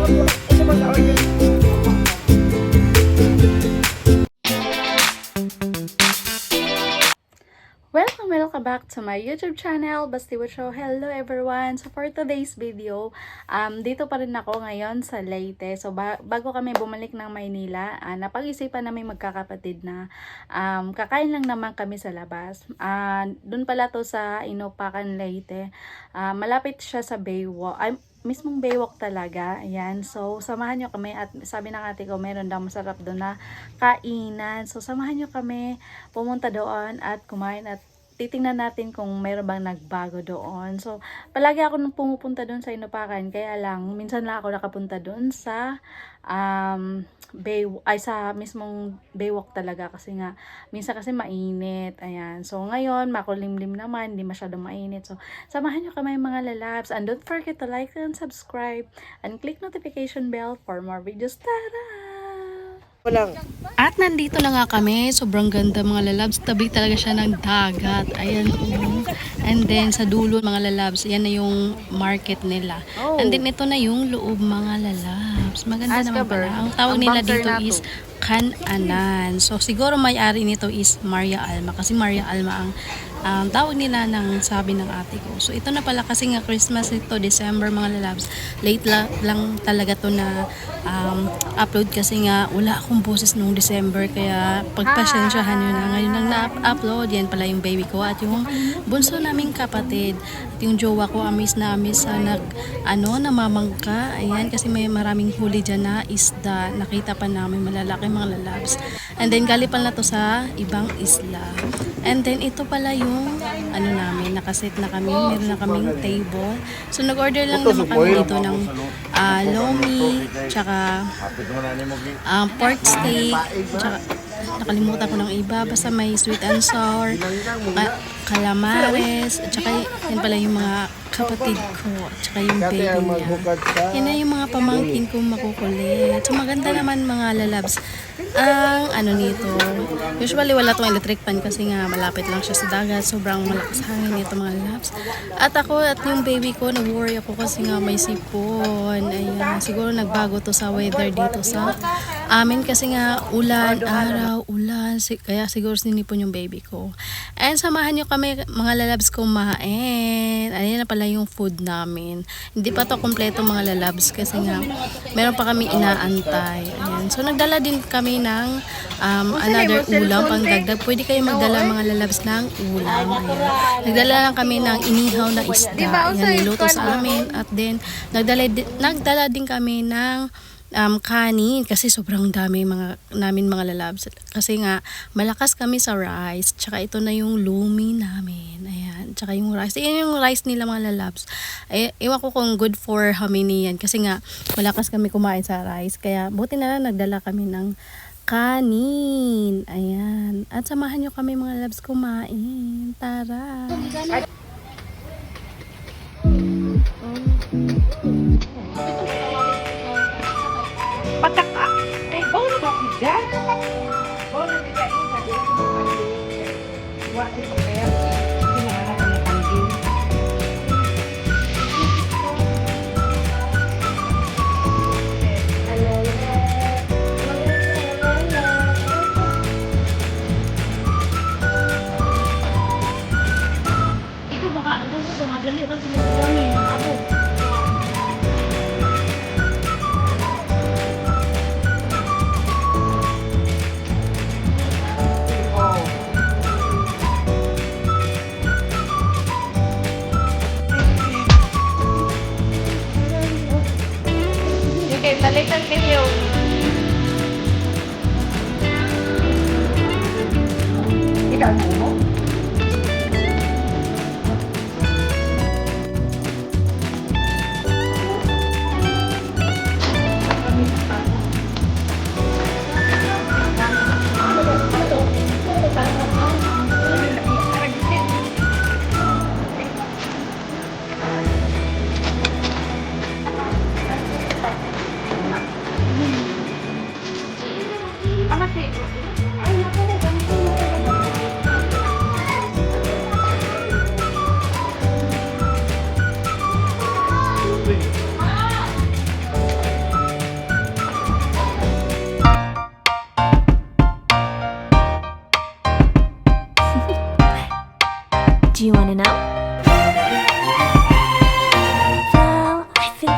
Welcome back to my YouTube channel, Basti with Show. Hello everyone! So for today's video, dito pa rin ako ngayon sa Leyte. So bago kami bumalik ng Maynila, napag-isipan namin magkakapatid na kakain lang naman kami sa labas. Doon pala to sa Inupacan, Leyte. Malapit siya sa Baywalk. Mismong Baywalk talaga. Ayan. So, samahan nyo kami. At sabi ng ate ko, meron daw masarap doon na kainan. So, samahan nyo kami pumunta doon at kumain at titingnan natin kung mayroon bang nagbago doon. So, palagi ako nung pumupunta doon sa Inupacan. Kaya lang, minsan lang ako nakapunta doon sa sa mismong Baywalk talaga. Kasi nga, minsan kasi mainit. Ayan. So, ngayon, makulimlim naman. Hindi masyadong mainit. So, samahan nyo kami mga lalabs. And don't forget to like and subscribe. And click notification bell for more videos. Tara! At nandito na nga kami, sobrang ganda mga lalabs, tabi talaga siya ng dagat, ayan oh. And then sa dulo mga lalabs, yan na yung market nila. And then ito na yung loob mga lalabs, maganda naman pala. Ang tawag nila dito is Kananan. So siguro may-ari nito is Maria Alma, kasi Maria Alma ang tawag nila ng sabi ng ate ko. So ito na pala kasi nga Christmas ito, December mga lalabs. Late lang talaga to na upload kasi nga wala akong boses noong December, kaya pagpasensyahan nyo na. Ngayon lang na-upload. Yan pala yung baby ko at yung bunso naming kapatid. At yung jowa ko, amis na amis sa namamangka. Ayan, kasi may maraming huli dyan na isda. Nakita pa namin malalaki mga lalabs. And then galipan na to sa ibang isla. And then ito pala yung namin, nakaset na kami, meron na kaming table. So nag-order lang naman kami dito ng lomi, tsaka pork steak, tsaka nakalimutan ko ng iba, basta may sweet and sour, calamares, at tsaka yan pala yung mga kapatid ko, at tsaka yung baby niya. Yan na yung mga pamangkin kong makukulit. So maganda naman mga lalabs. Ang nito, usually wala tong electric pan kasi nga malapit lang siya sa dagat, sobrang malakas hangin nito mga lalabs. At ako at yung baby ko, nag-worry ako kasi nga may sipon. Ayan, siguro nagbago to sa weather dito sa amin kasi nga ulan, araw, ulan, kaya siguro sinipon yung baby ko. And samahan nyo kami mga lalabs kumain. Ayan na pala yung food namin. Hindi pa to kompleto mga lalabs kasi nga meron pa kami inaantay. Ayan. So nagdala din kami ng another ulam pang dagdag. Pwede kayo magdala mga lalabs ng ulam. Ayan. Nagdala lang kami ng inihaw na isda. Ayan, niluto sa amin. At then nagdala din kami ng kanin kasi sobrang dami namin mga lalabs. Kasi nga malakas kami sa rice. Tsaka ito na yung lumi namin. Ayan. Tsaka yung rice. Ayan yung rice nila mga lalabs. Ewan ko kung good for how many yan. Kasi nga malakas kami kumain sa rice. Kaya buti na lang nagdala kami ng kanin. Ayan. At samahan nyo kami mga lalabs kumain. Tara! Pataka. Bau na ba tidak? Bau na tidak ini tadi. Buat di pakai. Ini ada kena panggil. Itu baka ano sa madali kan sumulangin. Ako. Balikan video. Tidak mau. Apa sih? Do you want to know?